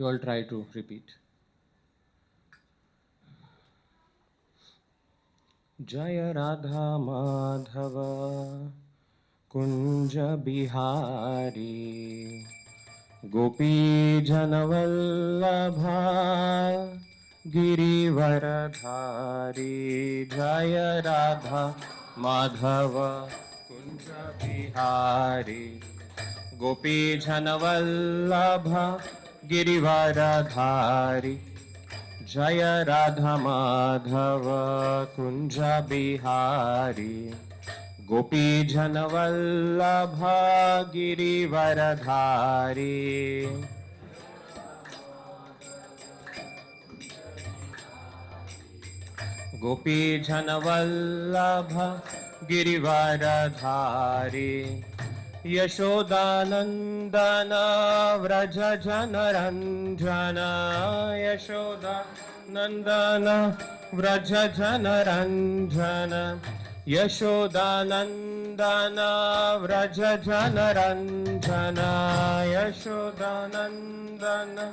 You all try to repeat. Jaya Radha Madhava Kunja Bihari Gopi Janavallabha Girivaradhari Jaya Radha Madhava Kunja Bihari Gopi Janavallabha Girivaradhari Jaya Radha Madhava Kunja Bihari Gopi Janavallabha Girivaradhari Gopi Janavallabha Girivaradhari Yashodanandana Vraja Janaranjana Yashodanandana Vraja Janaranjana Yashodanandana Vraja Janaranjana Yashodanandana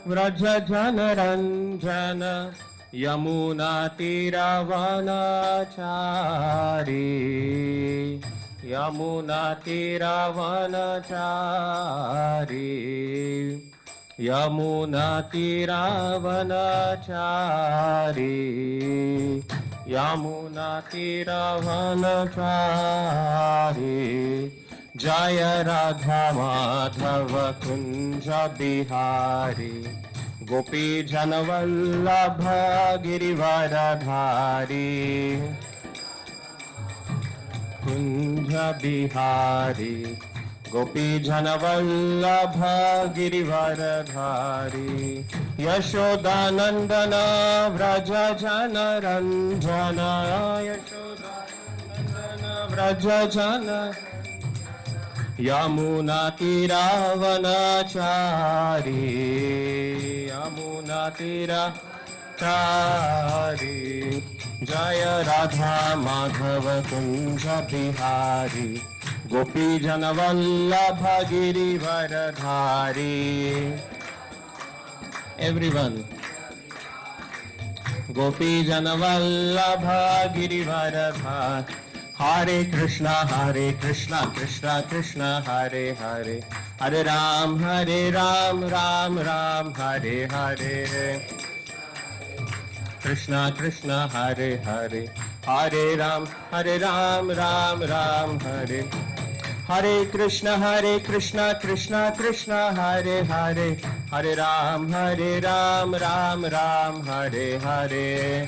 Vraja Janaranjana Yamuna Tiravanachari Yamuna Tiravanachari Yamuna Tiravanachari Yamuna Tiravanachari Jaya Radha Madhava Kunja Bihari Gopi Janavallabha Girivaradhari Kunja Bihari Gopi Janavallabha Girivaradhari Yashodanandana Vraja Janaranjana Yashodanandana Vraja Jana Yamuna Tiravanachari Yamuna Tiravanachari Jaya Radha Madhava Kunja Bihari Gopi Janavallabha Girivaradhari. Everyone. Gopi Janavallabha Girivaradhari. Hare Krishna, Krishna Krishna, Hare Hare. Hare Ram, Ram Ram, Hare Hare. Krishna Krishna, Hare Hare. Hare Ram, Ram Ram, Hare. Hare Krishna, Krishna Krishna, Hare Hare. Hare Ram, Ram Ram, Hare Hare.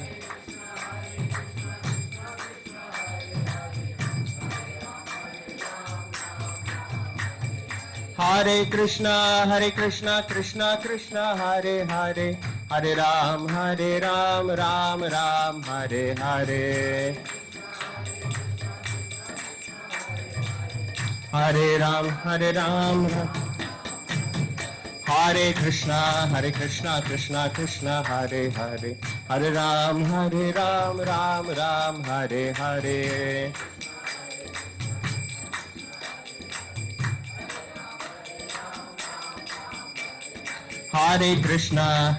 Hare Krishna, Krishna Krishna, Hare Hare. Hare Ram, Ram Ram, Hare Hare. Hare Ram, Hare Krishna, Krishna Krishna, Hare Hare. Hare Ram, Ram Ram, Hare Hare. Hare Krishna,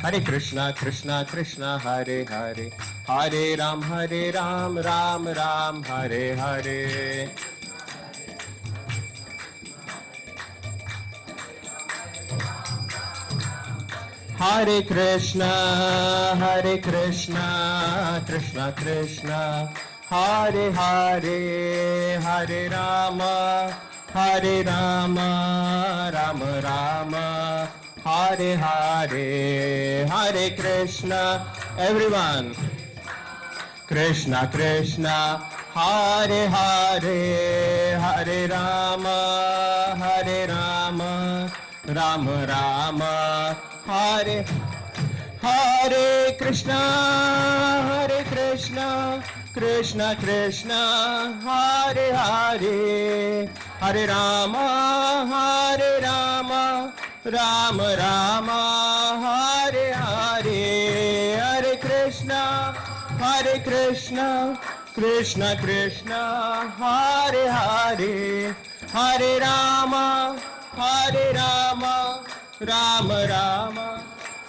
Krishna Krishna, Hare Hare. Hare Ram, Ram Ram, Hare Hare. Hare Krishna, Krishna Krishna, Hare Hare. Hare Rama, Rama Rama, Hare Hare. Hare Krishna. Everyone. Krishna Krishna, Hare Hare. Hare Rama, Rama Rama, Hare Hare. Krishna, Krishna Krishna, Hare Hare. Hare Rama, Rama Rama, Hare Hare. Hare Krishna, Krishna Krishna, Hare Hare. Hare Rama, Rama Rama,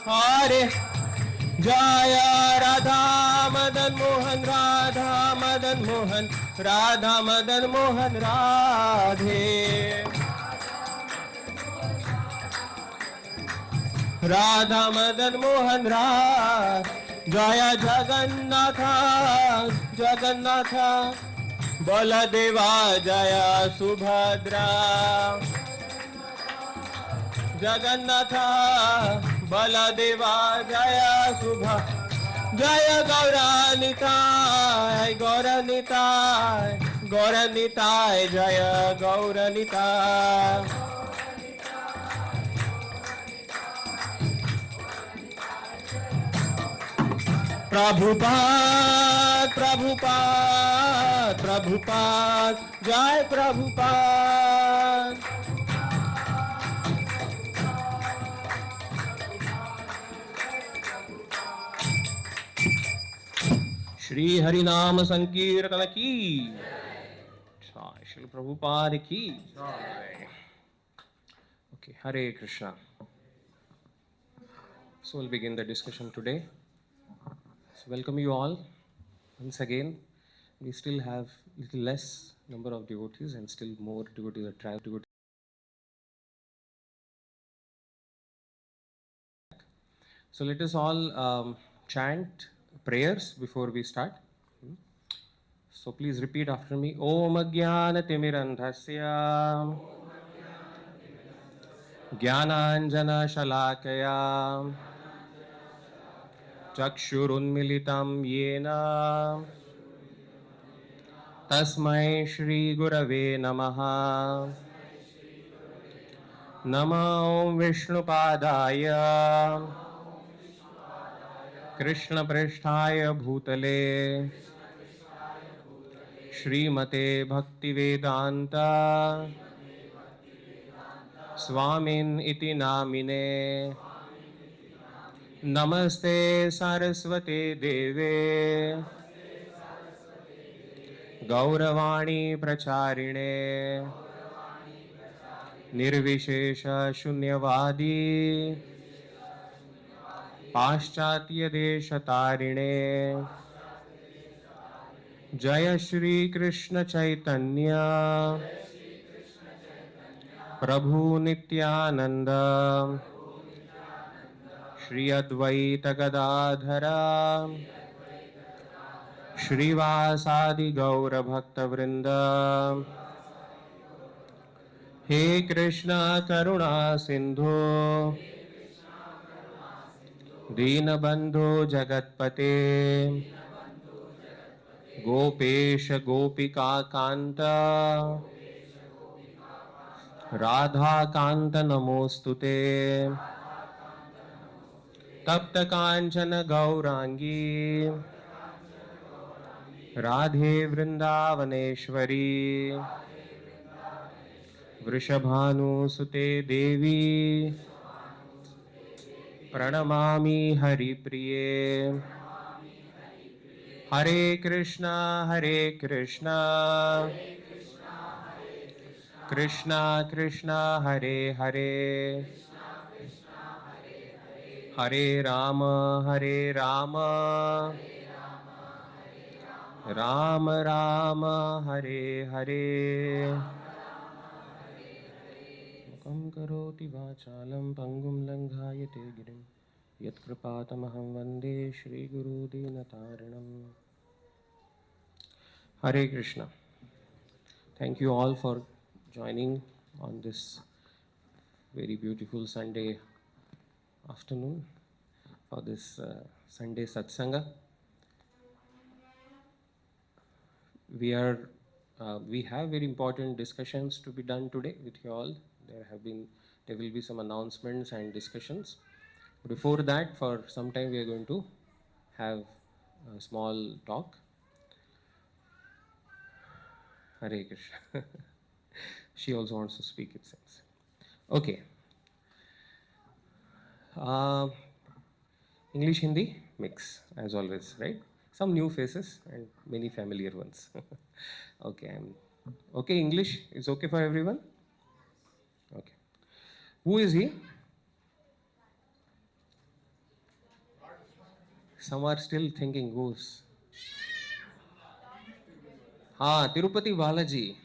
Hare Jaya Radha Madan Mohan Radha Madan Mohan Radha Madan Mohan Radhe Radha Madan Mohan Radhe Jaya Jagannatha Jagannatha Baladeva Jaya Subhadra Jagannatha Baladeva Jaya Subha Jaya Gauranitai Gauranitai Gauranitai Jaya Gauranitai Prabhupada Prabhupada Prabhupada Jai Prabhupada Shri Harinam Sankirtana ki Jai Shri Prabhupada ki Jai. Okay, Hare Krishna. So we'll begin the discussion today. So welcome you all once again. We still have little less number of devotees and still more devotees are traveling. So let us all chant prayers before we start. So please repeat after me. Om Jnana Timirandhasya Jnananjana Shalakaya Chakshurunmilitam Yena Tasmai Shri Gurave Namaha Namo Vishnupadaya Krishna Pristhaya Bhutale Shrimate Bhaktivedanta Swamin iti namine Namaste Saraswate Deve Gauravani Pracharine Nirvishesha Shunyavadi Paschatya Deshatarine Jaya Shri Krishna Chaitanya Prabhu Nityananda Shri Advaita Gadadhara Shrivasadi Gaura Bhakta Vrinda He Krishna Karuna Sindhu Deenabandhu Jagatpate Gopesh Gopika Kanta Radha Kanta Namostute Tapta Kanchana Gaurangi Radhe Vrindavaneshwari Vrishabhanu Sute Devi Pranamami Hari Priye Hare Krishna Krishna Krishna Hare Hare Hare Rama Rama Rama Hare Hare Mukam karoti vachalam pangum langhayate girim Yat kripatamaham vande Shri Guru Dinataranam. Hare Krishna. Thank you all for joining on this very beautiful Sunday afternoon for this Sunday Satsanga. We have very important discussions to be done today with you all. There will be some announcements and discussions. Before that, for some time we are going to have a small talk. Hare Krishna. She also wants to speak, it seems. Okay. English, Hindi, mix as always, right? Some new faces and many familiar ones. Okay, okay. English is okay for everyone. Okay. Who is he? Some are still thinking who's. Tirupati Balaji.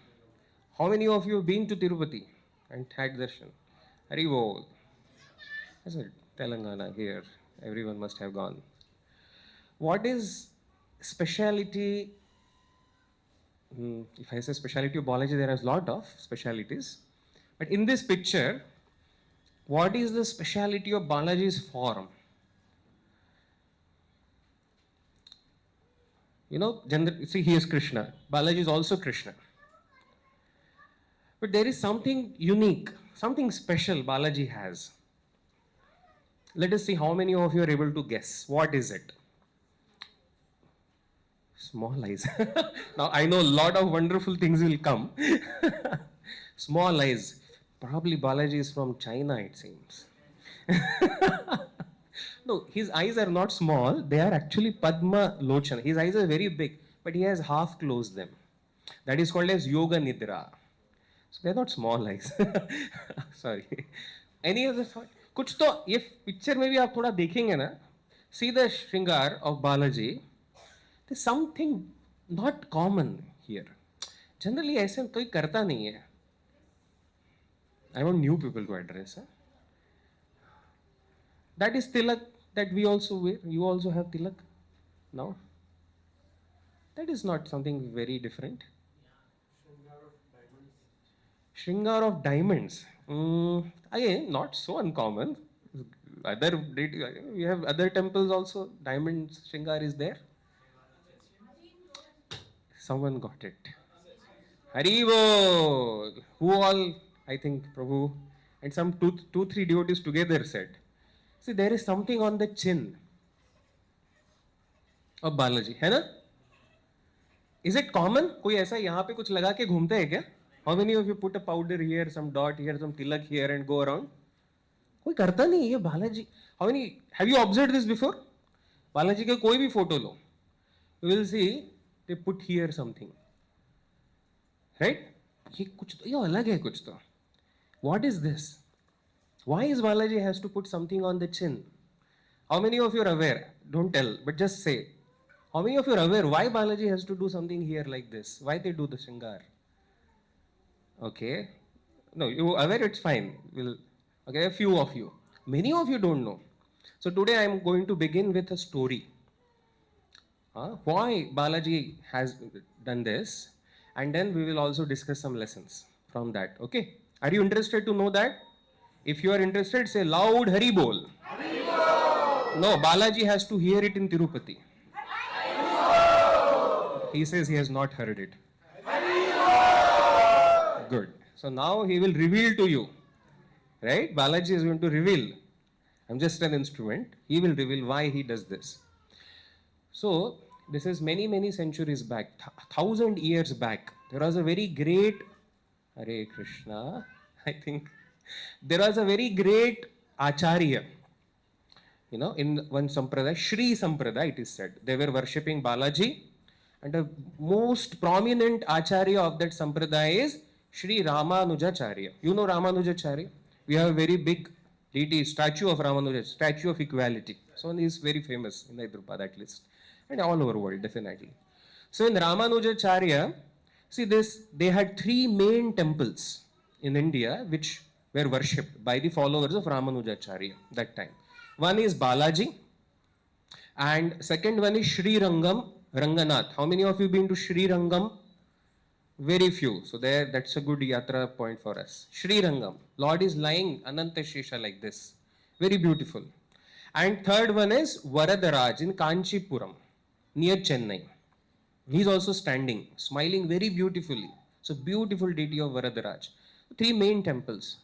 How many of you have been to Tirupati and had darshan? Haribol. I said, Telangana here. Everyone must have gone. What is speciality? If I say speciality of Balaji, there is a lot of specialities. But in this picture, what is the speciality of Balaji's form? See, he is Krishna. Balaji is also Krishna. But there is something unique, something special Balaji has. Let us see how many of you are able to guess. What is it? Small eyes. Now I know a lot of wonderful things will come. Small eyes. Probably Balaji is from China, it seems. No, his eyes are not small. They are actually Padma Lochan. His eyes are very big, but he has half closed them. That is called as Yoga Nidra. So they are not small eyes. Sorry. Any other thought? कुछ तो ये picture में भी आप थोड़ा देखेंगे ना, see the shringar of Balaji. There's something not common here. Generally ऐसे कोई करता नहीं है. I want new people to address. That is tilak that we also wear. You also have tilak now. That is not something very different. Shringar of diamonds. Again, not so uncommon. We have other temples also. Diamond shringar is there. Someone got it. Haribol. Who all? I think Prabhu and some two, three devotees together said. See, there is something on the chin of Balaji, है ना? Is it common? कोई ऐसा यहाँ पे कुछ लगा के घूमते हैं क्या? How many of you put a powder here, some dot here, some tilak here and go around? कोई करता नहीं ये Balaji. How many? Have you observed this before? Balaji का कोई भी photo low, you will see they put here something, right? ये कुछ तो ये अलग है कुछ तो. What is this? Why is Balaji has to put something on the chin? How many of you are aware? Don't tell, but just say. How many of you are aware why Balaji has to do something here like this? Why they do the shringar? Okay. No, you are aware, it's fine. Okay, a few of you. Many of you don't know. So today I am going to begin with a story. Why Balaji has done this, and then we will also discuss some lessons from that. Okay. Are you interested to know that? If you are interested, say loud Hari Bol. Hari Bol. No, Balaji has to hear it in Tirupati. Hari Bol. He says he has not heard it. Hari Bol. Good. So now he will reveal to you. Right? Balaji is going to reveal. I'm just an instrument. He will reveal why he does this. So, this is many centuries back, 1,000 years back. There was a very great Hare Krishna, I think. There was a very great Acharya, in one Sampradaya, Shri Sampradaya it is said. They were worshipping Balaji, and the most prominent Acharya of that Sampradaya is Shri Ramanujacharya. You know Ramanujacharya? We have a very big deity, statue of Ramanuja, statue of equality. So he is very famous in Hyderabad at least, and all over the world definitely. So in Ramanujacharya, see this, they had three main temples in India which were worshipped by the followers of Ramanujacharya that time. One is Balaji, and second one is Sri Rangam, Ranganath. How many of you been to Sri Rangam? Very few. So that's a good yatra point for us. Sri Rangam. Lord is lying Ananta Shesha like this. Very beautiful. And third one is Varadaraj in Kanchipuram, near Chennai. He is also standing, smiling very beautifully. So beautiful deity of Varadaraj. Three main temples.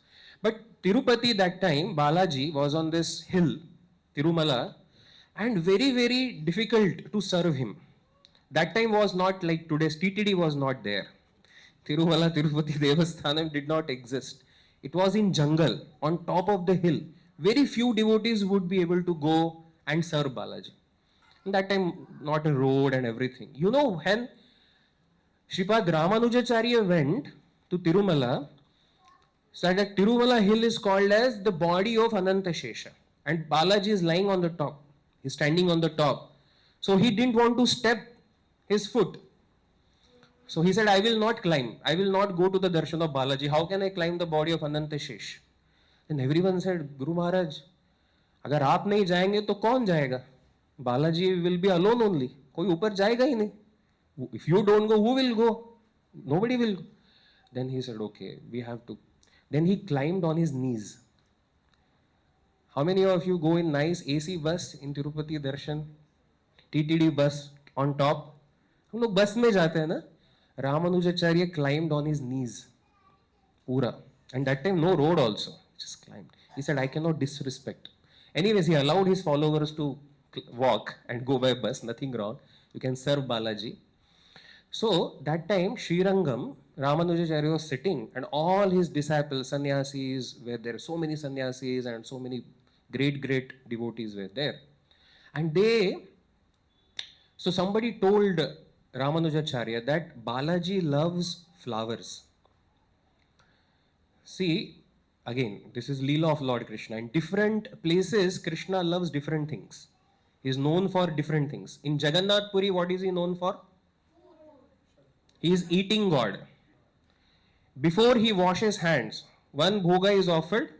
But Tirupati that time, Balaji was on this hill, Tirumala, and very difficult to serve him. That time was not like today's TTD was not there. Tirumala Tirupati Devasthanam did not exist. It was in jungle, on top of the hill. Very few devotees would be able to go and serve Balaji. In that time, not a road and everything. You know, when Sripad Ramanujacharya went to Tirumala, so that Tirumala hill is called as the body of Ananta Shesha. And Balaji is lying on the top. He's standing on the top. So he didn't want to step his foot. So he said, I will not climb. I will not go to the darshan of Balaji. How can I climb the body of Ananta Shesh? And everyone said, Guru Maharaj, अगर आप नहीं जाएंगे तो कौन जाएगा? Balaji will be alone only. कोई ऊपर जाएगा ही नहीं. If you don't go, who will go? Nobody will go. Then he said, okay, we have to. Then he climbed on his knees. How many of you go in nice AC bus in Tirupati Darshan? TTD bus on top? हम लोग बस में जाते हैं ना? Ramanujacharya climbed on his knees. Pura. And that time no road also. Just climbed. He said, I cannot disrespect. Anyways, he allowed his followers to walk and go by bus. Nothing wrong. You can serve Balaji. So that time Srirangam, Ramanujacharya was sitting and all his disciples, sannyasis, were there. So many sannyasis and so many great devotees were there. And so somebody told Ramanujacharya that Balaji loves flowers. See, again, this is Leela of Lord Krishna. In different places, Krishna loves different things. He is known for different things. In Jagannath Puri, what is he known for? He is eating God. Before he washes hands, one bhoga is offered.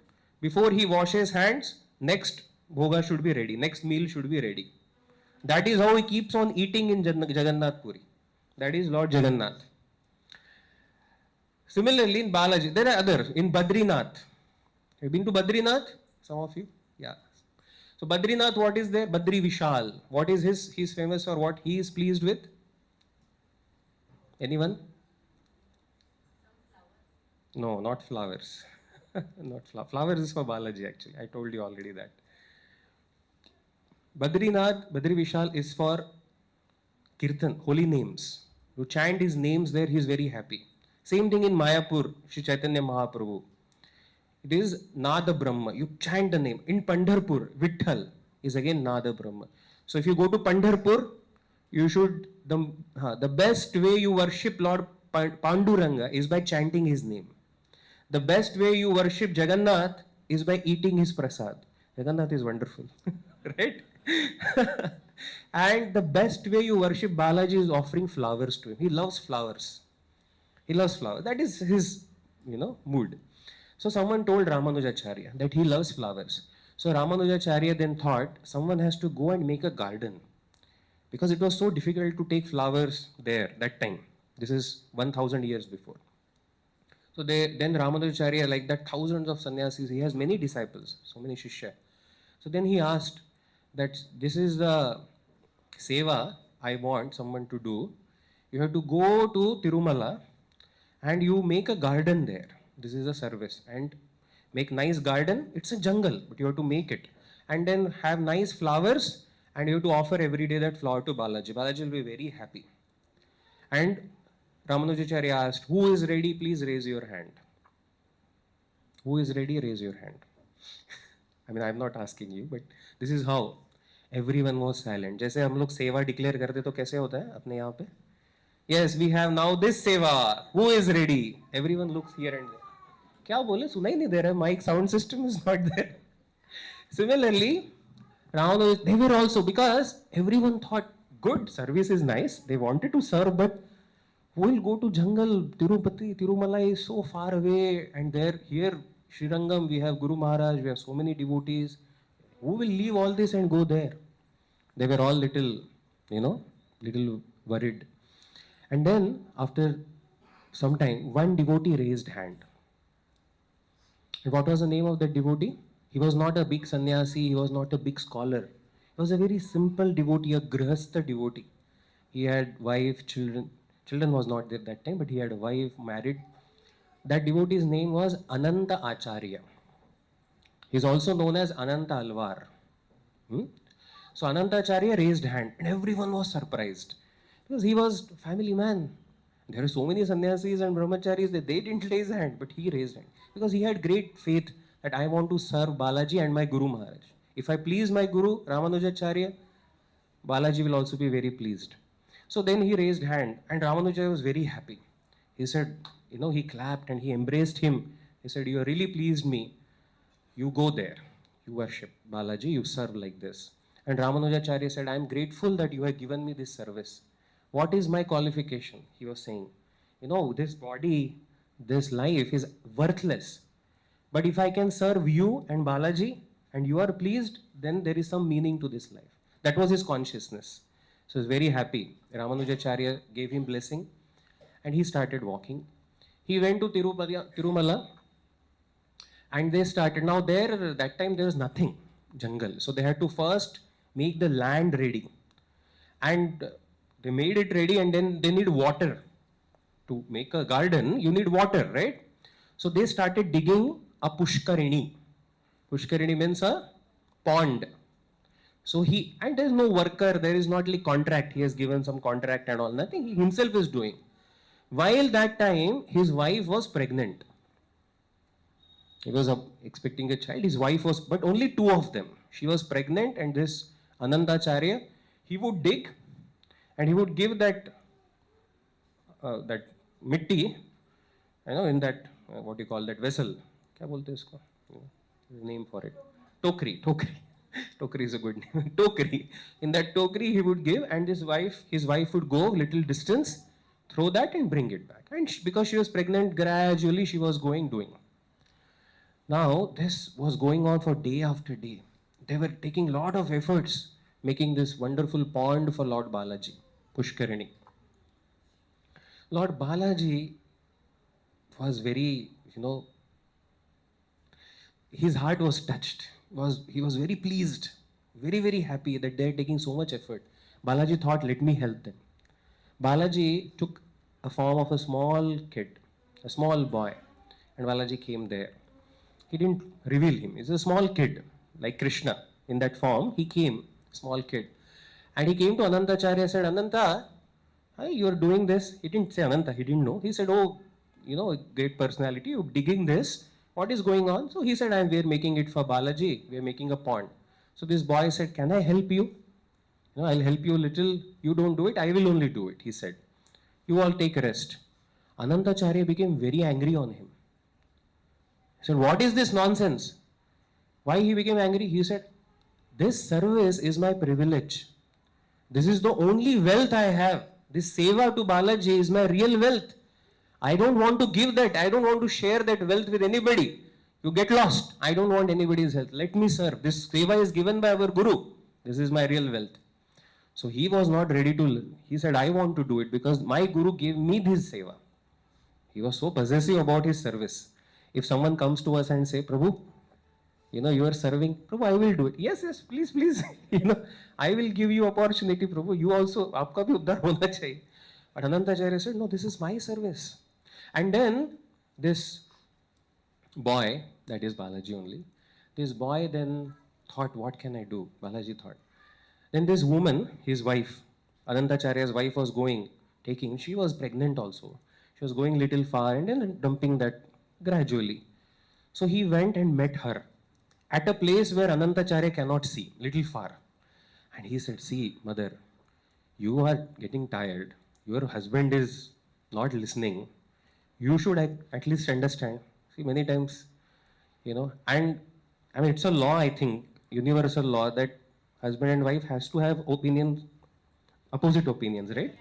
Before he washes hands, next bhoga should be ready. Next meal should be ready. That is how he keeps on eating in Jagannath Puri. That is Lord Jagannath. Similarly, in Balaji, there are others. In Badrinath. Have you been to Badrinath? Some of you? Yeah. So Badrinath, what is there? Badri Vishal. What is his? He is famous for what he is pleased with? Anyone? No, not flowers. Not flowers is for Balaji actually. I told you already that. Badrinath, Badri Vishal is for Kirtan, holy names. You chant his names there, he is very happy. Same thing in Mayapur, Shri Chaitanya Mahaprabhu. It is Nada Brahma. You chant the name. In Pandharpur, Vitthal is again Nada Brahma. So if you go to Pandharpur, you should, the best way you worship Lord Panduranga is by chanting his name. The best way you worship Jagannath is by eating his prasad. Jagannath is wonderful, right? And the best way you worship Balaji is offering flowers to him. He loves flowers. He loves flowers. That is his, mood. So someone told Ramanujacharya that he loves flowers. So Ramanujacharya then thought someone has to go and make a garden, because it was so difficult to take flowers there that time. This is 1000 years before. So then Ramanujacharya, like that thousands of sannyasis, he has many disciples, so many shishya. So then he asked that this is the seva I want someone to do. You have to go to Tirumala and you make a garden there. This is a service. And make nice garden. It's a jungle, but you have to make it. And then have nice flowers and you have to offer every day that flower to Balaji. Balaji will be very happy. And Ramanujacharya asked, who is ready? Please raise your hand. Who is ready? Raise your hand. I mean, I'm not asking you, but this is how everyone was silent. जैसे हम लोग सेवा declare करते तो कैसे होता है अपने यहाँ पे? Yes, we have now this seva. Who is ready? Everyone looks here and there. क्या बोले? सुना ही नहीं दे रहा है. Mic sound system is not there. Similarly, Ramanujacharya, they were also, because everyone thought, good, service is nice. They wanted to serve, but who will go to jungle? Tirupati, Tirumala is so far away, and here, Srirangam, we have Guru Maharaj, we have so many devotees. Who will leave all this and go there? They were all little worried. And then, after some time, one devotee raised hand. And what was the name of that devotee? He was not a big sannyasi, he was not a big scholar. He was a very simple devotee, a grihastha devotee. He had wife, children. Children was not there that time, but he had a wife, married. That devotee's name was Ananta Acharya. He is also known as Ananta Alvar. So Ananta Acharya raised hand and everyone was surprised because he was family man. There are so many sannyasis and brahmacharis that they didn't raise hand, but he raised hand because he had great faith that I want to serve Balaji and my Guru Maharaj. If I please my Guru, Ramanujacharya, Balaji will also be very pleased. So then he raised hand and Ramanujacharya was very happy. He said, he clapped and he embraced him. He said, you really pleased me. You go there. You worship Balaji, you serve like this. And Ramanujacharya said, I am grateful that you have given me this service. What is my qualification? He was saying, this body, this life is worthless. But if I can serve you and Balaji and you are pleased, then there is some meaning to this life. That was his consciousness. So he was very happy. Ramanujacharya gave him blessing and he started walking. He went to Tirumala and they started. Now there, that time there was nothing, jungle. So they had to first make the land ready. And they made it ready and then they need water. To make a garden, you need water, right? So they started digging a pushkarini. Pushkarini means a pond. So and there is no worker, there is not like contract, he has given some contract and all, nothing, he himself is doing. While that time, his wife was pregnant. He was expecting a child, his wife was, but only two of them. She was pregnant and this Anantacharya, he would dig and he would give that mitti, in that, what you call that vessel. Kya bolte isko? Name for it. Tokri. Tokri is a good name. Tokri. In that tokri he would give and his wife would go little distance, throw that and bring it back. And because she was pregnant, gradually she was doing. Now this was going on for day after day. They were taking lot of efforts making this wonderful pond for Lord Balaji, Pushkarini. Lord Balaji was very, his heart was touched. He was very pleased, very, very happy that they are taking so much effort. Balaji thought, let me help them. Balaji took a form of a small kid, a small boy, and Balaji came there. He didn't reveal him. He's a small kid, like Krishna. In that form, he came, small kid. And he came to Anantacharya and said, Ananta, you are doing this. He didn't say Ananta, he didn't know. He said, oh, great personality, you're digging this. What is going on? So he said, we are making it for Balaji. We are making a pond. So this boy said, can I help you? I'll help you a little. You don't do it, I will only do it, he said. You all take rest. Anantacharya became very angry on him. He said, what is this nonsense? Why he became angry? He said, this service is my privilege. This is the only wealth I have. This seva to Balaji is my real wealth. I don't want to give that. I don't want to share that wealth with anybody. You get lost. I don't want anybody's help. Let me serve. This seva is given by our Guru. This is my real wealth. So he was not ready to, he said, I want to do it because my Guru gave me this seva. He was so possessive about his service. If someone comes to us and say, Prabhu, you are serving, Prabhu, I will do it. Yes, please. I will give you opportunity, Prabhu. You also, aapka bhi uddhar hona chahiye. But Anantacharya said, no, this is my service. And then this boy, that is Balaji only, this boy then thought, what can I do? Balaji thought. Then this woman, his wife, Anantacharya's wife was taking, she was pregnant also. She was going little far and then dumping that gradually. So he went and met her at a place where Anantacharya cannot see, little far. And he said, see, mother, you are getting tired. Your husband is not listening. You should at least understand. See, many times, and I mean, it's a law, I think, universal law that husband and wife has to have opposite opinions, right?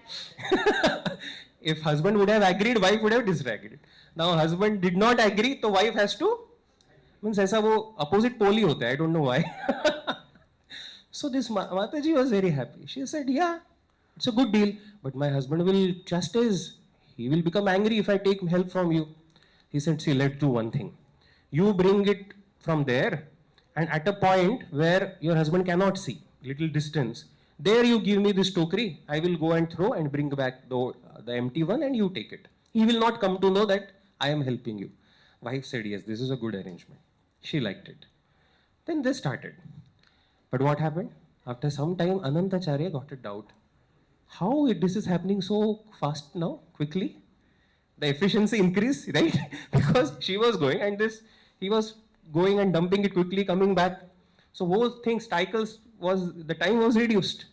If husband would have agreed, wife would have disagreed. Now, husband did not agree, so wife has to, means ऐसा वो opposite pole ही होता है, I don't know why. So this Mataji was very happy. She said, yeah, it's a good deal, but my husband will chastise. He will become angry if I take help from you. He said, see, let's do one thing. You bring it from there and at a point where your husband cannot see, little distance, there you give me this tokri. I will go and throw and bring back the empty one and you take it. He will not come to know that I am helping you. Wife said, yes, this is a good arrangement. She liked it. Then they started. But what happened? After some time, Anantacharya got a doubt. How this is happening so fast now, quickly? The efficiency increased, right? Because she was going and he was going and dumping it quickly, coming back. So whole thing, the time was reduced.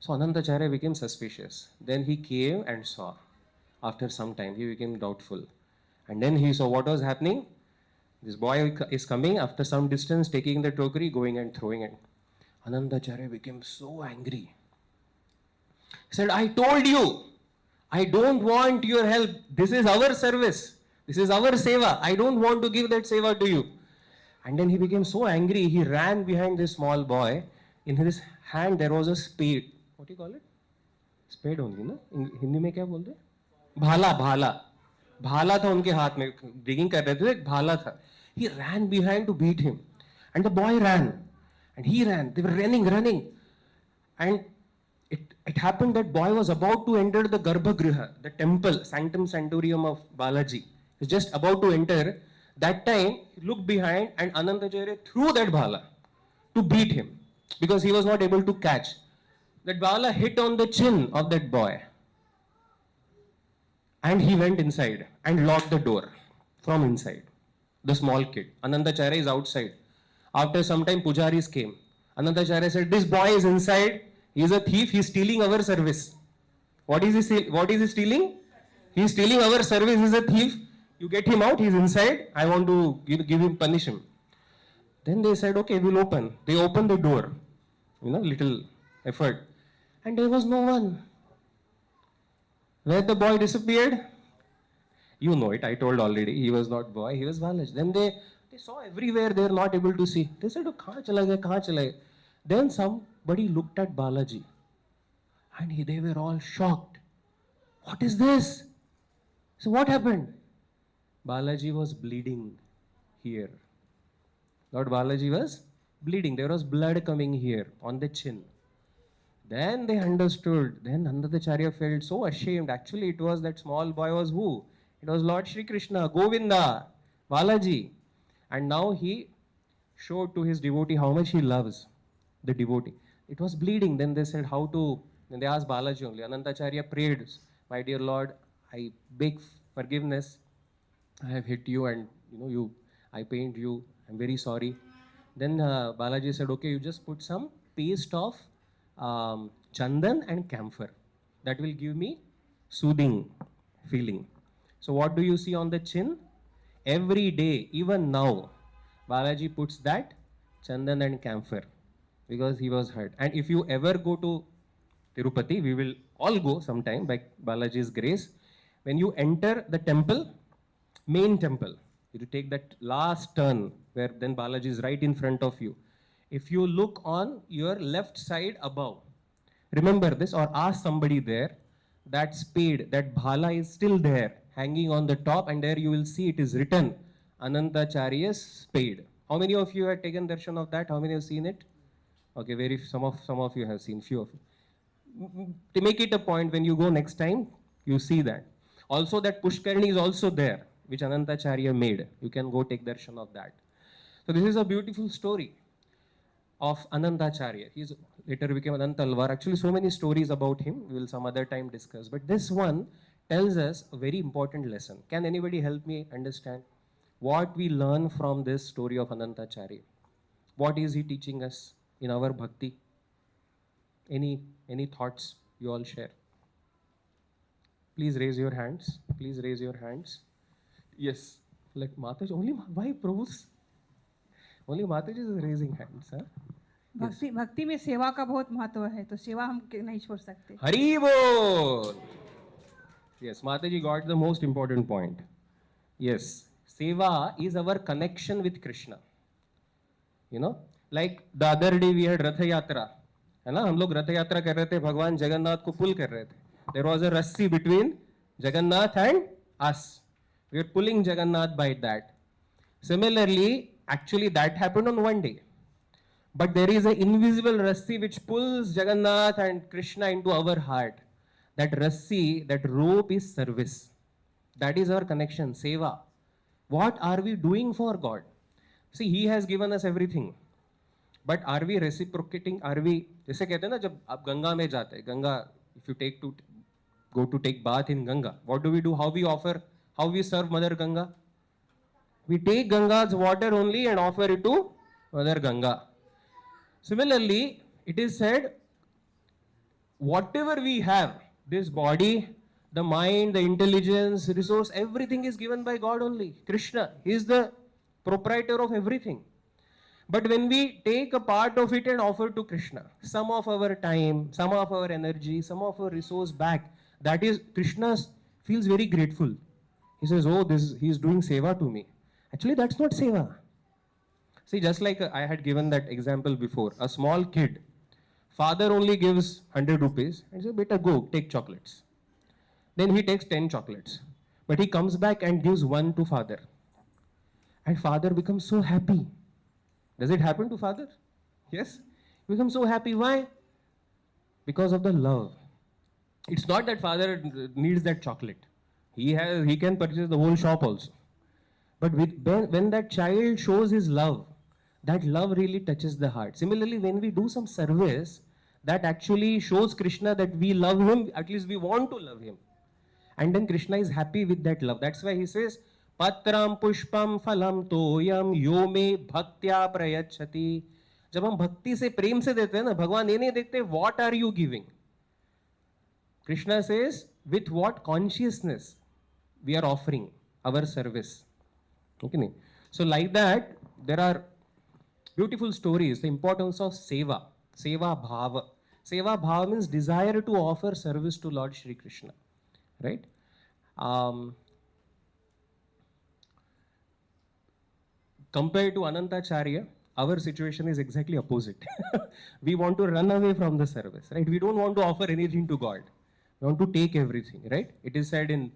So Anantacharya became suspicious. Then he came and saw. After some time, he became doubtful. And then he saw what was happening. This boy is coming after some distance, taking the tokri, going and throwing it. Anandacharya became so angry. He said, I told you, I don't want your help. This is our service. This is our seva. I don't want to give that seva to you. And then he became so angry, he ran behind this small boy. In his hand there was a spade. What do you call it? Spade only, no? In Hindi में क्या बोलते हैं? भाला, भाला. भाला था उनके हाथ में. Digging कर रहे थे, एक भाला था. He ran behind to beat him. And the boy ran. And he ran. They were running. And it happened that boy was about to enter the Garbhagriha, the temple, Sanctum Sanctorium of Balaji. He was just about to enter. That time, he looked behind and Anandacharya threw that bhala to beat him because he was not able to catch. That bhala hit on the chin of that boy. And he went inside and locked the door from inside. The small kid. Anandacharya is outside. After some time, pujaris came. Anandacharya said, this boy is inside. He is a thief. He is stealing our service. What is he stealing? He is stealing our service. He is a thief. You get him out. He is inside. I want to give him, punish him. Then they said, okay, we'll open. They opened the door. Little effort. And there was no one. Where the boy disappeared? You know it. I told already. He was not boy. He was Balaji. Then they saw everywhere. They are not able to see. They said, oh, kahan chala gaya? Then somebody looked at Balaji. And they were all shocked. What is this? So what happened? Balaji was bleeding here. Lord Balaji was bleeding. There was blood coming here on the chin. Then they understood. Then Anandacharya felt so ashamed. Actually, it was that small boy was who? It was Lord Shri Krishna, Govinda, Balaji. And now he showed to his devotee how much he loves the devotee. It was bleeding. Then they said how to, then they asked Balaji only. Anandacharya prayed, my dear Lord, I beg forgiveness. I have hit you and I pained you. I'm very sorry. Then Balaji said, okay, you just put some paste of chandan and camphor. That will give me soothing feeling. So what do you see on the chin? Every day, even now, Balaji puts that chandan and camphor because he was hurt. And if you ever go to Tirupati, we will all go sometime by Balaji's grace. When you enter the temple, main temple, you take that last turn where then Balaji is right in front of you. If you look on your left side above, remember this or ask somebody there, that spade, that bhala is still there, hanging on the top, and there you will see it is written, Anandacharya's spade. How many of you have taken darshan of that? How many have seen it? Okay, some of you have seen, few of you. To make it a point, when you go next time, you see that. Also that Pushkarni is also there, which Anandacharya made. You can go take darshan of that. So this is a beautiful story of Anandacharya. He later became Anantalvar. Actually, so many stories about him. We will some other time discuss. But this one tells us a very important lesson. Can anybody help me understand what we learn from this story of Anandacharya? What is he teaching us in our bhakti? Any thoughts you all share? Please raise your hands. Please raise your hands. Yes. Like Mataji, only why Prabhu's? Only Mataji is raising hands. Huh? भक्ति में सेवा का बहुत महत्व है, तो सेवा हम नहीं छोड़ सकते. हरि बोल. Yes, Mataji got the most important point. Yes, seva is our connection with Krishna. Like the other day we had Ratha Yatra. है ना, हम लोग रथ यात्रा कर रहे थे, भगवान जगन्नाथ को पुल कर रहे थे. There was a rassi between Jagannath and us. We are pulling Jagannath by that. Similarly, actually that happened on one day. But there is an invisible rassi which pulls Jagannath and Krishna into our heart. That rassi, that rope is service. That is our connection, seva. What are we doing for God? See, He has given us everything. But are we reciprocating? Are we, जैसे कहते हैं ना, जब आप गंगा में जाते हैं, Ganga, if you go to take bath in Ganga, what do we do? How we serve Mother Ganga? We take Ganga's water only and offer it to Mother Ganga. Similarly, it is said, whatever we have, this body, the mind, the intelligence, resource, everything is given by God only. Krishna, He is the proprietor of everything. But when we take a part of it and offer to Krishna, some of our time, some of our energy, some of our resource back, that is, Krishna feels very grateful. He says, oh, he's doing seva to me. Actually, that's not seva. See, just like I had given that example before, a small kid, father only gives 100 rupees and says, beta, go, take chocolates. Then he takes 10 chocolates. But he comes back and gives one to father. And father becomes so happy. Does it happen to father? Yes. He becomes so happy. Why? Because of the love. It's not that father needs that chocolate. He can purchase the whole shop also. But when that child shows his love, that love really touches the heart. Similarly, when we do some service, that actually shows Krishna that we love him, at least we want to love him. And then Krishna is happy with that love. That's why he says, Patram pushpam phalam toyam yo me bhaktya prayachati. जब हम भक्ति से प्रेम से देते हैं ना, भगवान ये नहीं देखते what are you giving. Krishna says with what consciousness we are offering our service. Okay. So like that, there are beautiful stories. The importance of seva, seva bhava. Seva bhava means desire to offer service to Lord Shri Krishna, right? Compared to Anantacharya, our situation is exactly opposite. We want to run away from the service, right? We don't want to offer anything to God. We want to take everything, right? It is said in,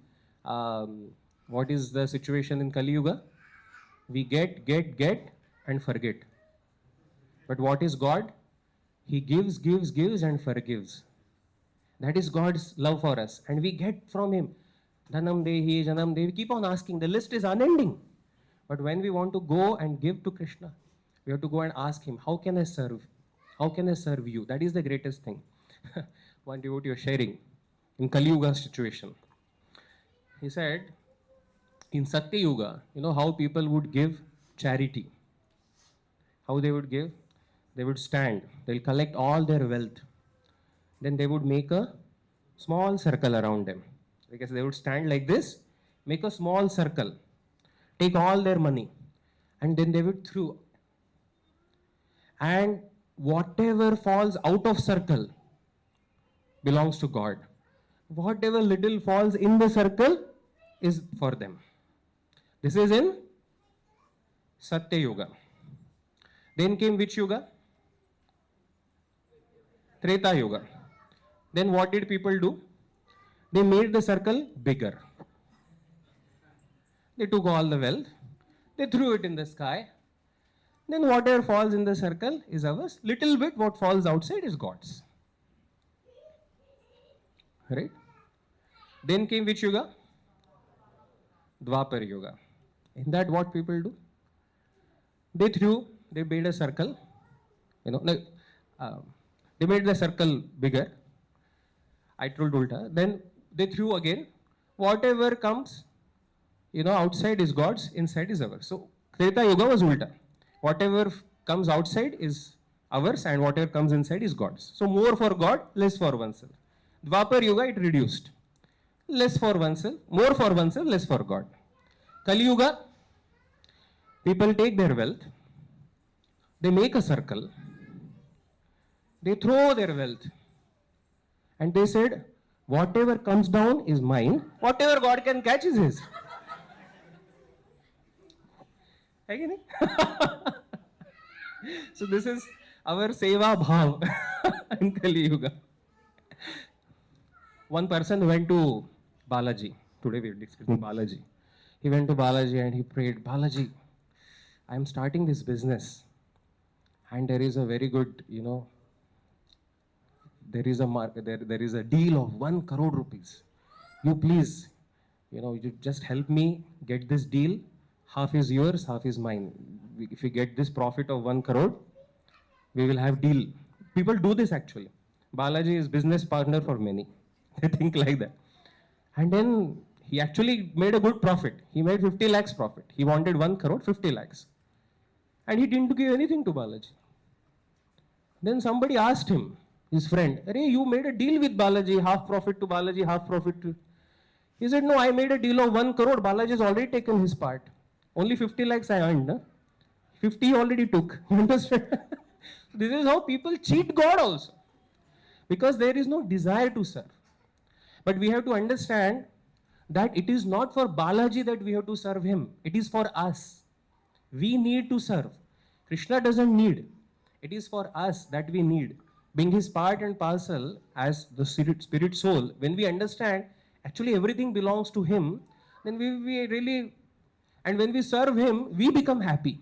what is the situation in Kali Yuga? We get, and forget. But what is God? He gives, and forgives. That is God's love for us. And we get from Him. Dhanam Dehi, Janam Dehi. We keep on asking. The list is unending. But when we want to go and give to Krishna, we have to go and ask Him, how can I serve? How can I serve you? That is the greatest thing. One devotee was sharing in Kali Yuga situation. He said, in Satya Yuga, you know how people would give charity. How they would give? They would stand. They'll collect all their wealth. Then they would make a small circle around them. Because they would stand like this, make a small circle, take all their money, and then they would throw. And whatever falls out of circle belongs to God. Whatever little falls in the circle is for them. This is in Satya Yuga. Then came which Yuga? Treta Yuga. Then what did people do? They made the circle bigger. They took all the wealth, they threw it in the sky. Then whatever falls in the circle is ours. Little bit what falls outside is God's. Right? Then came which Yuga? Dwapar Yuga. In that what people do? They made a circle. They made the circle bigger. I told Ulta. Then they threw again. Whatever comes, outside is God's, inside is ours. So Treta Yuga was Ulta. Whatever comes outside is ours and whatever comes inside is God's. So more for God, less for oneself. Dwapar Yuga, it reduced. Less for oneself, more for oneself, less for God. Kali Yuga, people take their wealth, they make a circle, they throw their wealth, and they said, whatever comes down is mine, whatever God can catch is His. So this is our seva bhav in Kali Yuga. One person went to Balaji. Today we are discussing Balaji. He went to Balaji and he prayed, Balaji, I am starting this business and there is a very good, there is a deal of 1 crore rupees. You please, you just help me get this deal. Half is yours, half is mine. If we get this profit of 1 crore, we will have deal. People do this actually. Balaji is business partner for many. They think like that. And then he actually made a good profit. He made 50 lakhs profit. He wanted 1 crore, 50 lakhs. And he didn't give anything to Balaji. Then somebody asked him, his friend, Arey, you made a deal with Balaji, half profit to Balaji, half profit to... He said, no, I made a deal of 1 crore. Balaji has already taken his part. Only 50 lakhs I earned. 50 he already took. You understand? This is how people cheat God also. Because there is no desire to serve. But we have to understand that it is not for Balaji that we have to serve him. It is for us. We need to serve. Krishna doesn't need. It is for us that we need. Being his part and parcel as the spirit soul, when we understand actually everything belongs to him, then we really, and when we serve him, we become happy.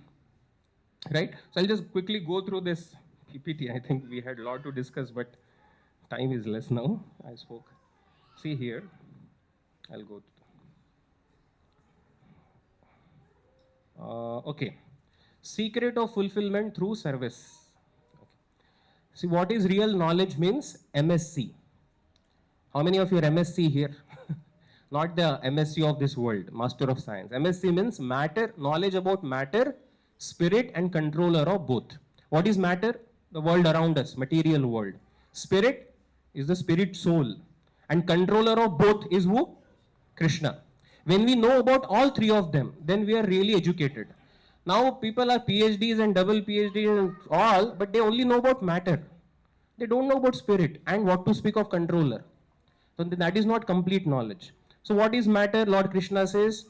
Right? So I'll just quickly go through this PPT. I think we had a lot to discuss, but time is less now. I spoke. See here, I'll go to okay. Secret of fulfillment through service. Okay. See, what is real knowledge means MSc. How many of you are MSc here? Not the MSc of this world, Master of Science. MSc means matter, knowledge about matter, spirit and controller of both. What is matter? The world around us, material world. Spirit is the spirit soul. And controller of both is who? Krishna. When we know about all three of them, then we are really educated. Now people are PhDs and double PhDs and all, but they only know about matter. They don't know about spirit and what to speak of controller. So that is not complete knowledge. So what is matter? Lord Krishna says,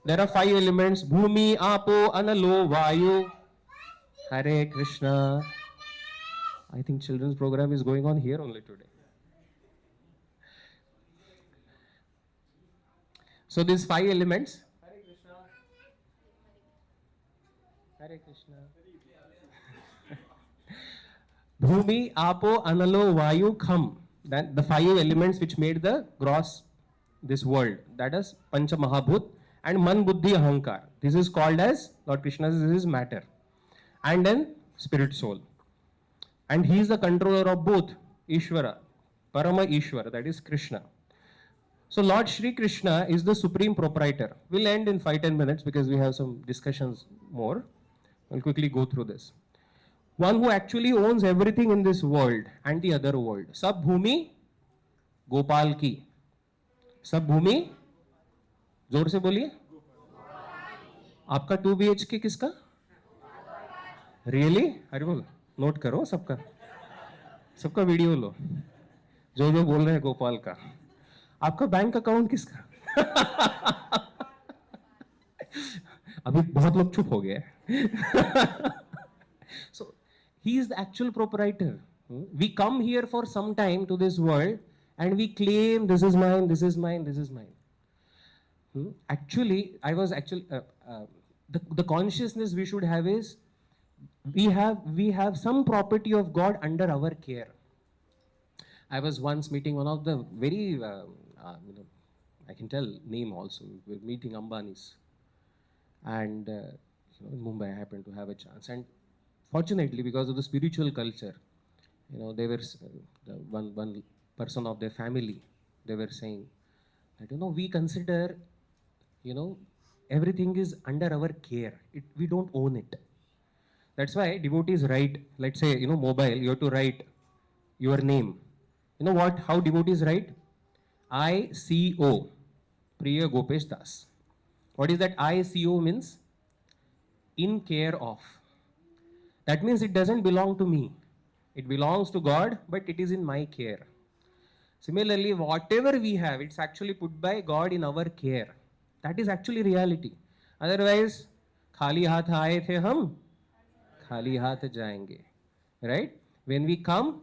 there are 5 elements. Bhumi, Apo, Analo, Vayu. Hare Krishna. I think children's program is going on here only today. So these 5 elements. Hare Krishna. Hare Krishna. Bhumi, Apo, Analo, Vayu, Kham. Then the 5 elements which made the gross, this world. That is Pancha Mahabhut and Man, Buddhi, Ahankar. This is called as, Lord Krishna says, this is matter. And then spirit soul. And he is the controller of both, Ishvara, Parama Ishvara, that is Krishna. So Lord Shri Krishna is the supreme proprietor. We'll end in 5-10 minutes because we have some discussions more. I'll quickly go through this. One who actually owns everything in this world and the other world. Sab Bhumi, Gopal ki. Sab Bhumi, जोर से बोलिए. आपका 2 BHK किसका? Really? अरे बोल, note करो सबका. सबका वीडियो लो. जो जो बोल रहे हैं गोपाल का. आपका बैंक अकाउंट किसका? अभी बहुत लोग चुप हो गए. So he is the actual proprietor. We come here for some time to this world and we claim this is mine, this is mine, this is mine. Actually, the consciousness we should have is we have some property of God under our care. I was once meeting one of the very, I can tell name also. We're meeting Ambani's, and in Mumbai I happened to have a chance. And fortunately, because of the spiritual culture, they were one person of their family. They were saying that we consider everything is under our care. We don't own it. That's why devotees write, let's say, mobile, you have to write your name. You know what? How devotees write? ICO, Priya Gopesh Pr. What is that ICO means? In care of. That means it doesn't belong to me. It belongs to God, but it is in my care. Similarly, whatever we have, it's actually put by God in our care. That is actually reality. Otherwise, khali haath aaye the hum, khali haath jayenge. Right? When we come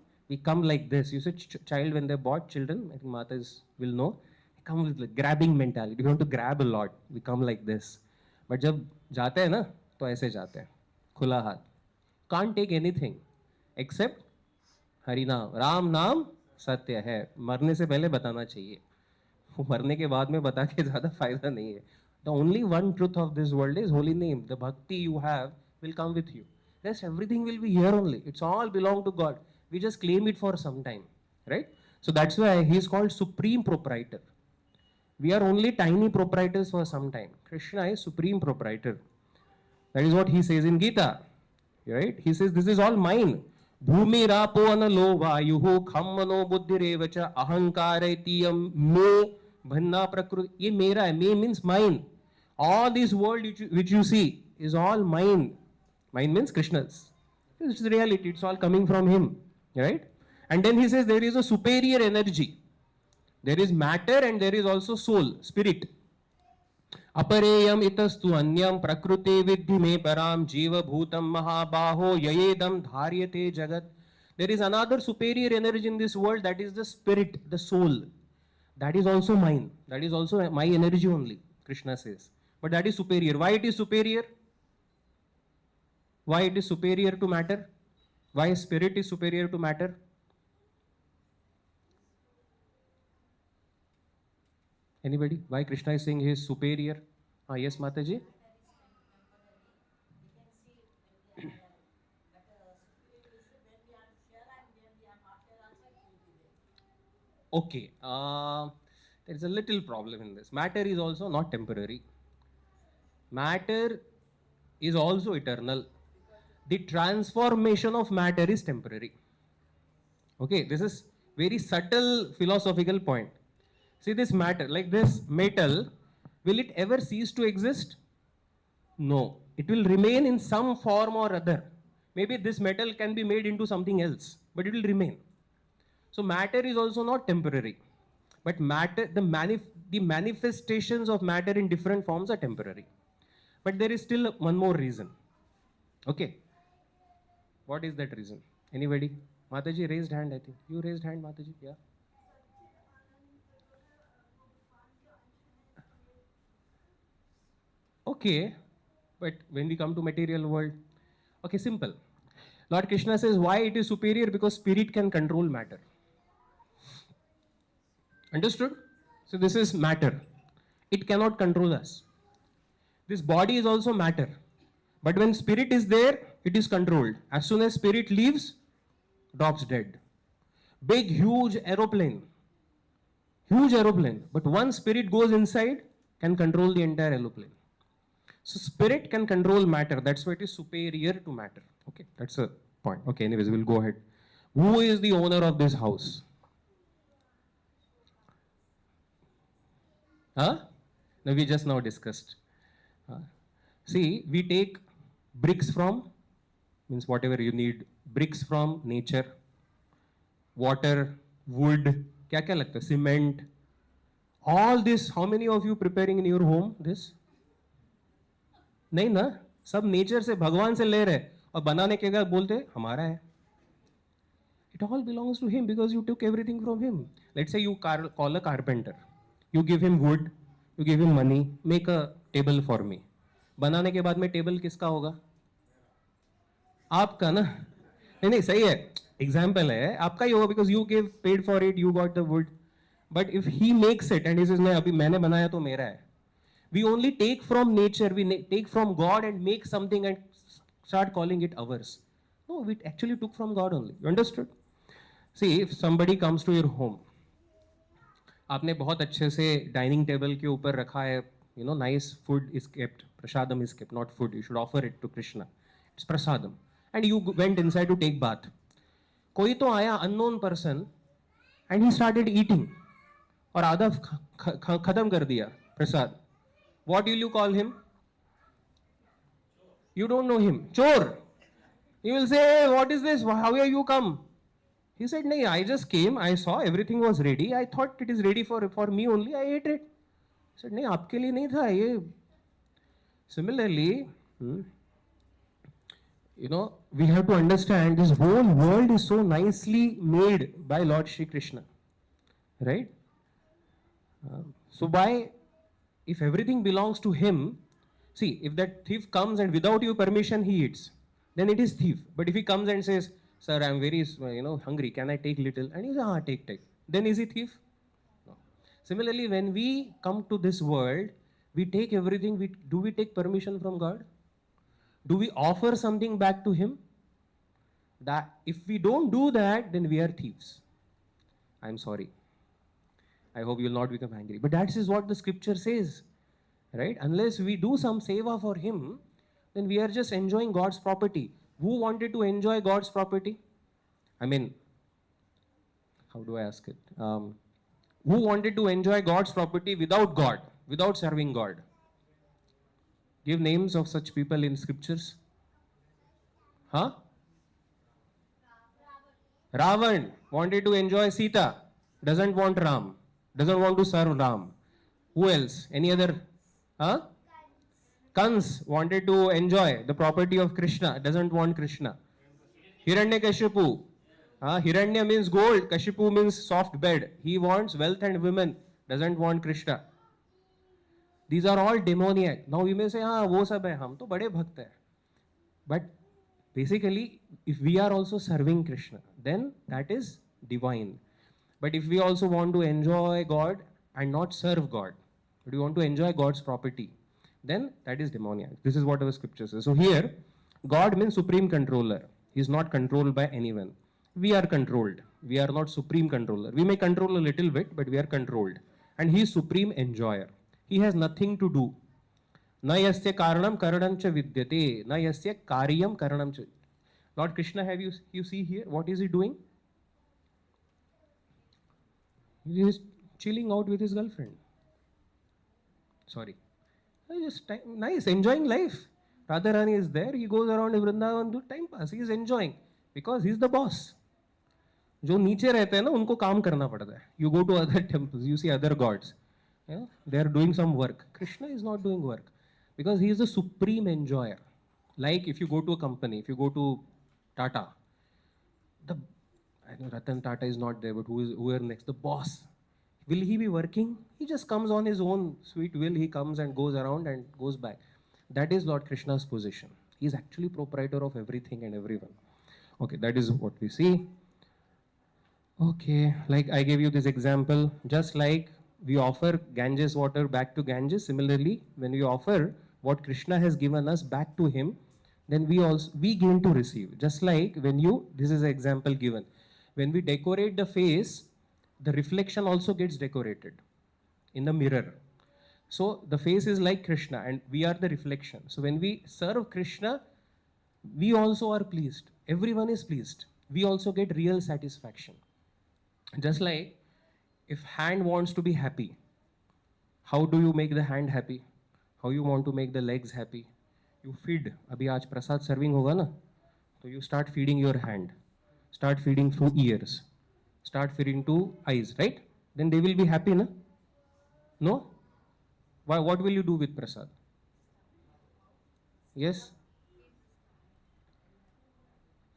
like this. You see, child, when they're bought, children, I think matas will know, they come with like grabbing mentality. We want to grab a lot. We come like this. But jab जाते हैं ना, तो ऐसे जाते हैं, खुला हाथ. Can't take anything except Hari नाम. राम नाम सत्य है. मरने से पहले बताना चाहिए. मरने के बाद में बता के ज़्यादा फायदा नहीं है. The only one truth of this world is holy name. The bhakti you have will come with you. Rest everything will be here only. It's all belong to God. We just claim it for some time, right? So that's why he is called supreme proprietor. We are only tiny proprietors for some time. Krishna is supreme proprietor. That is what he says in Gita, right? He says, this is all mine. Bhumi rapo analo vayuhu khammano buddhirevacha ahankaretiyam me bhanna prakruti. Ye mera hai. Me means mine. All this world which you see is all mine. Mind means Krishna's. It's reality. It's all coming from him, right? And then he says there is a superior energy. There is matter and there is also soul, spirit. Apareyam itastu anyam prakrute vidhi me param jiva bhutam mahabaho yayedam dharyate jagat. There is another superior energy in this world, that is the spirit, the soul. That is also mine. That is also my energy only, Krishna says. But that is superior. Why it is superior? Why it is superior to matter? Why spirit is superior to matter? Anybody? Why Krishna is saying he is superior? Yes, Mataji? Okay. There is a little problem in this. Matter is also not temporary. Matter is also eternal. The transformation of matter is temporary. Okay, this is very subtle philosophical point. See this matter, like this metal, will it ever cease to exist? No, it will remain in some form or other. Maybe this metal can be made into something else, but it will remain. So matter is also not temporary, but matter, the manifestations of matter in different forms are temporary. But there is still one more reason. Okay, what is that reason? Anybody? Mataji raised hand, I think. You raised hand, Mataji? Yeah. Okay, but when we come to material world, okay, simple. Lord Krishna says why it is superior, because spirit can control matter. Understood? So this is matter. It cannot control us. This body is also matter. But when spirit is there, it is controlled. As soon as spirit leaves, drops dead. Big, huge aeroplane. Huge aeroplane. But once spirit goes inside, can control the entire aeroplane. So spirit can control matter. That's why it is superior to matter. Okay, that's a point. Okay, anyways, we'll go ahead. Who is the owner of this house? Huh? No, we just now discussed. See, we take bricks from, means whatever you need, bricks from nature, water, wood, क्या क्या लगता है, cement. All this, how many of you preparing in your home this? नहीं ना, सब nature से, भगवान से ले रहे, और बनाने के बाद बोलते हमारा है. It all belongs to him because you took everything from him. Let's say you call a carpenter. You give him wood, you give him money, make a table for me. बनाने के बाद में टेबल किसका होगा? आपका ना. नहीं नहीं सही है, एग्जाम्पल है, आपका ही होगा because you gave paid for it, you got the wood. But if he makes it and he says नहीं अभी मैंने बनाया तो मेरा है. We only take from nature, we take from God and make something and start calling it ours. No, we actually took from God only. You understood? See, if somebody comes to your home, आपने बहुत अच्छे से dining table के ऊपर रखा है, you know, nice food is kept, prasadam is kept, not food, you should offer it to Krishna. It's prasadam. And you went inside to take bath. कोई तो आया unknown person and he started eating और आधा खत्म कर दिया प्रसाद. What will you call him? You don't know him. Chor. You will say, hey, what is this? How are you come? He said, no, I just came, I saw everything was ready. I thought it is ready for me only. I ate it. He said, no, आपके लिए नहीं था ये. Similarly, you know, we have to understand this whole world is so nicely made by Lord Shri Krishna. Right? So why, if everything belongs to him, see, if that thief comes and without your permission he eats, then it is thief. But if he comes and says, sir, I am very, hungry, can I take little? And he says, take. Then is he thief? No. Similarly, when we come to this world, we take everything, do we take permission from God? Do we offer something back to him? That if we don't do that, then we are thieves. I'm sorry. I hope you will not become angry. But that is what the scripture says. Right? Unless we do some seva for him, then we are just enjoying God's property. Who wanted to enjoy God's property? I mean, how do I ask it? Who wanted to enjoy God's property without God, without serving God? Give names of such people in scriptures. Huh? Ravan wanted to enjoy Sita, doesn't want Ram, doesn't want to serve Ram. Who else? Any other? Huh? Kans wanted to enjoy the property of Krishna, doesn't want Krishna. Hiranyakashipu. Hiranya means gold, Kashipu means soft bed. He wants wealth and women, doesn't want Krishna. These are all demoniac. Now we may say, हाँ वो सब है, हम तो बड़े भक्त हैं. But basically, if we are also serving Krishna, then that is divine. But if we also want to enjoy God and not serve God, but we want to enjoy God's property, then that is demoniac. This is what our scripture says. So here, God means supreme controller. He is not controlled by anyone. We are controlled. We are not supreme controller. We may control a little bit, but we are controlled. And He is supreme enjoyer. He has nothing to do. न यस्य कारणम करणम च विद्यते न यस्य कार्यम करणम च. Lord Krishna, have you see here what is he doing? He is chilling out with his girlfriend. Sorry, just nice, enjoying life. Radharani is there. He goes around Vrindavan do time pass. He is enjoying because he is the boss. जो नीचे रहते हैं ना उनको काम करना पड़ता है. You go to other temples, you see other gods. Yeah? They are doing some work. Krishna is not doing work because he is the supreme enjoyer. Like if you go to a company, if you go to Tata, the I know Ratan Tata is not there, but who are next? The boss. Will he be working? He just comes on his own sweet will. He comes and goes around and goes back. That is Lord Krishna's position. He is actually proprietor of everything and everyone. Okay, that is what we see. Okay, like I gave you this example, just like we offer Ganges water back to Ganges, similarly, when we offer what Krishna has given us back to him, then we gain to receive. Just like when this is an example given. When we decorate the face, the reflection also gets decorated in the mirror. So the face is like Krishna and we are the reflection. So when we serve Krishna, we also are pleased. Everyone is pleased. We also get real satisfaction. Just like if hand wants to be happy, how do you make the hand happy? How you want to make the legs happy? You feed. अभी आज प्रसाद serving होगा ना, तो you start feeding your hand, start feeding through ears, start feeding to eyes, right? Then they will be happy, na? No? Why? What will you do with prasad? Yes?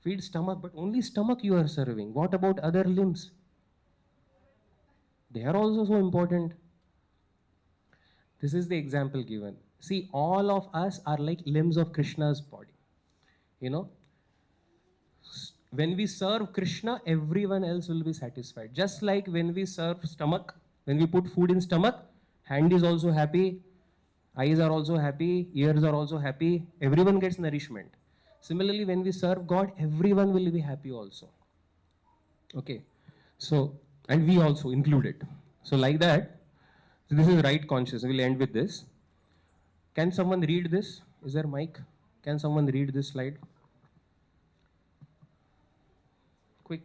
Feed stomach, but only stomach you are serving. What about other limbs? They are also so important. This is the example given. See, all of us are like limbs of Krishna's body. You know, when we serve Krishna, everyone else will be satisfied. Just like when we serve stomach, when we put food in stomach, hand is also happy, eyes are also happy, ears are also happy, everyone gets nourishment. Similarly, when we serve God, everyone will be happy also. Okay, so, and we also included. So like that, so this is right consciousness. We'll end with this. Can someone read this? Is there mic? Can someone read this slide? Quick,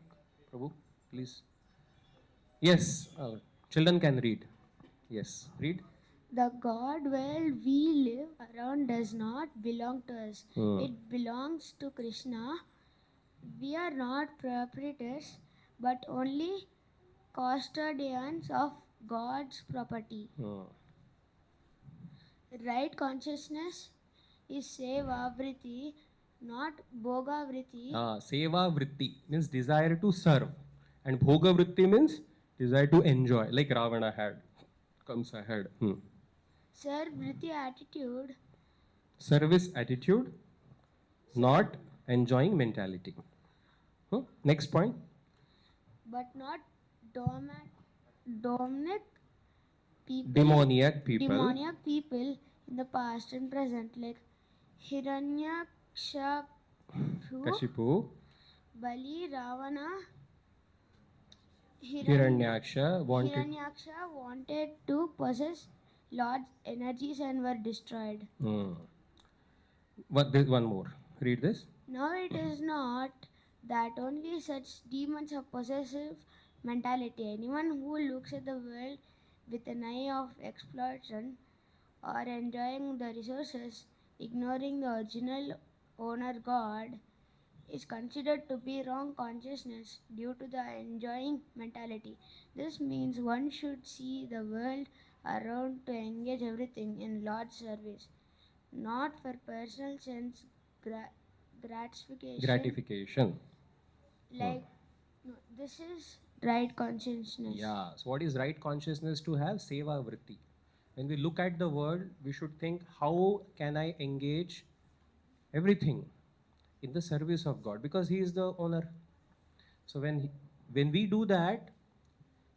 Prabhu, please. Yes, children can read. Yes, read. The God where we live around does not belong to us. It belongs to Krishna. We are not proprietors, but only custodians of God's property. Right consciousness is seva vritti, not bhoga vritti. Seva vritti means desire to serve, and bhoga vritti means desire to enjoy, like Ravana had. Comes ahead. Serve vritti attitude. Service attitude, not enjoying mentality. Next point. But not demoniac people. Demoniac people in the past and present, like Hiranyaksha, Kashipu, Bali, Ravana. Hiranyaksha wanted to possess Lord's energies and were destroyed. One more. Read this. Now it is not that only such demons have possessive mentality. Anyone who looks at the world with an eye of exploitation or enjoying the resources, ignoring the original owner God, is considered to be wrong consciousness due to the enjoying mentality. This means one should see the world around to engage everything in Lord's service, not for personal sense gratification. Gratification. Like, no, this is right consciousness. Yeah. So what is right consciousness to have? Seva vritti. When we look at the world, we should think, how can I engage everything in the service of God? Because He is the owner. So when we do that,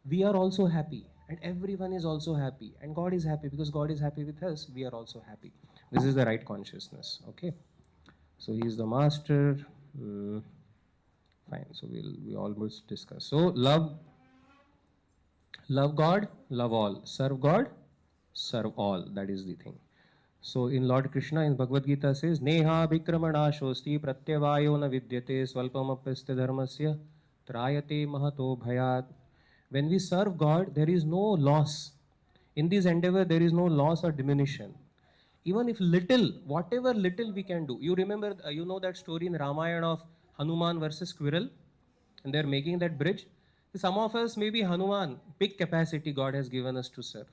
we are also happy, and everyone is also happy, and God is happy. Because God is happy with us, we are also happy. This is the right consciousness. Okay. So He is the master. Mm, fine. So we almost discuss. So love God, love all. Serve God, serve all. That is the thing. So in Lord Krishna in Bhagavad Gita says, Neha Bhikramana shosti pratyavayo na vidyate swalpamapyasya dharmasya trayate mahato bhayat. When we serve God, there is no loss. In this endeavor, there is no loss or diminution. Even if little, whatever little we can do. You remember, you know that story in Ramayana of Hanuman versus squirrel? And they're making that bridge. Some of us may be Hanuman, big capacity God has given us to serve.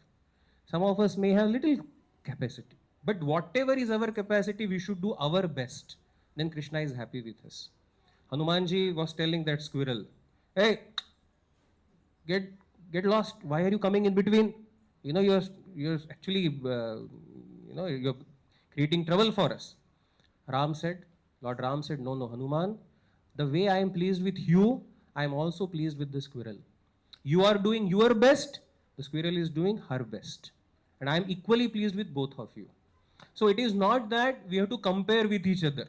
Some of us may have little capacity. But whatever is our capacity, we should do our best. Then Krishna is happy with us. Hanumanji was telling that squirrel, hey, get get lost. Why are you coming in between? You know, you're actually, you're creating trouble for us. Ram said, Lord Ram said, no, no, Hanuman, the way I am pleased with you, I am also pleased with the squirrel. You are doing your best, the squirrel is doing her best. And I am equally pleased with both of you. So it is not that we have to compare with each other,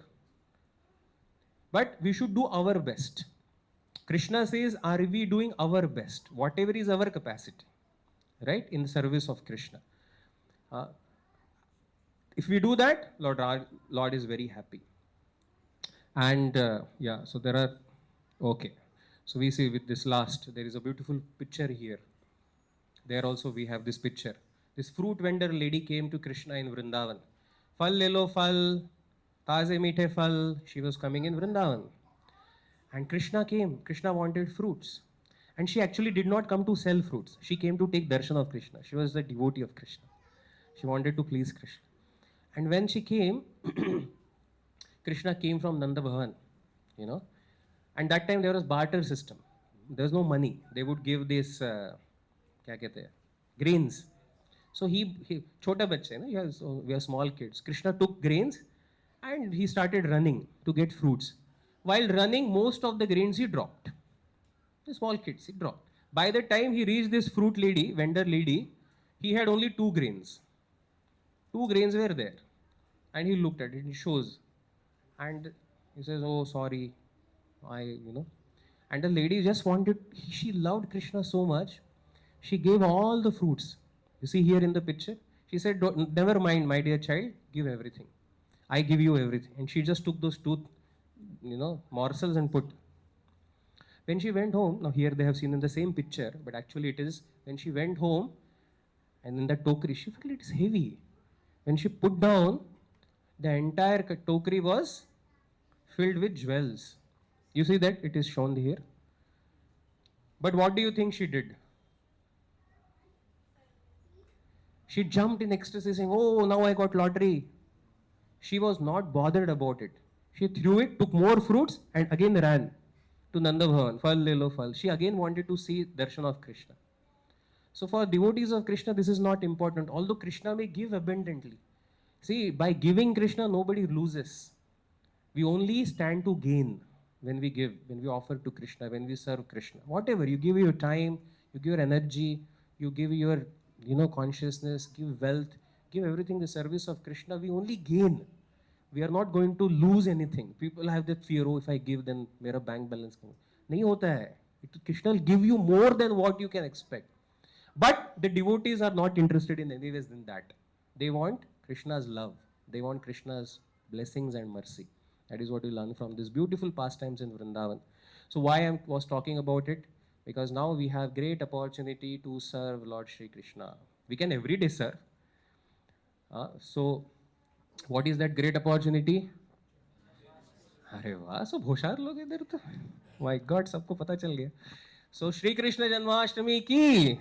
but we should do our best. Krishna says, are we doing our best? Whatever is our capacity, right? In the service of Krishna. Uh, if we do that, Lord is very happy. And yeah, so there are, okay. So we see with this last, there is a beautiful picture here. There also we have this picture. This fruit vendor lady came to Krishna in Vrindavan. Fal lelo fal, taze meethe fal. She was coming in Vrindavan. And Krishna came. Krishna wanted fruits. And she actually did not come to sell fruits. She came to take darshan of Krishna. She was the devotee of Krishna. She wanted to please Krishna. And when she came, Krishna came from Nanda Bhavan, you know. And that time there was barter system. There was no money. They would give this, kya kehte hai, grains. So he chota bachcha, so we are small kids. Krishna took grains and he started running to get fruits. While running, most of the grains he dropped. The small kids, he dropped. By the time he reached this fruit lady, vendor lady, he had only two grains. Two grains were there. And he looked at it, it shows. And he says, oh, sorry, And the lady just wanted, she loved Krishna so much, she gave all the fruits. You see here in the picture, she said, never mind, my dear child, give everything. I give you everything. And she just took those two, morsels and put. When she went home, now here they have seen in the same picture, but actually it is when she went home and in the tokri, she felt it is heavy. When she put down, the entire tokri was filled with jewels. You see that it is shown here. But what do you think she did? She jumped in ecstasy saying, oh, now I got lottery. She was not bothered about it. She threw it, took more fruits, and again ran to Nanda Bhavan. Fal lelo fal. She again wanted to see darshan of Krishna. So for devotees of Krishna, this is not important. Although Krishna may give abundantly. See, by giving Krishna, nobody loses. We only stand to gain when we give, when we offer to Krishna, when we serve Krishna. Whatever, you give your time, you give your energy, you give your, consciousness, give wealth, give everything the service of Krishna, we only gain. We are not going to lose anything. People have that fear, oh, if I give, then mera bank balance come. Nahi hota hai. Krishna will give you more than what you can expect. But the devotees are not interested in any ways in that. They want Krishna's love. They want Krishna's blessings and mercy. That is what we learn from these beautiful pastimes in Vrindavan. So why I was talking about it? Because now we have great opportunity to serve Lord Shri Krishna. We can every day serve. So what is that great opportunity? अरे वाह, सब होशियार लोग इधर तो, my God, सबको पता चल गया। सो श्री कृष्ण जन्माष्टमी की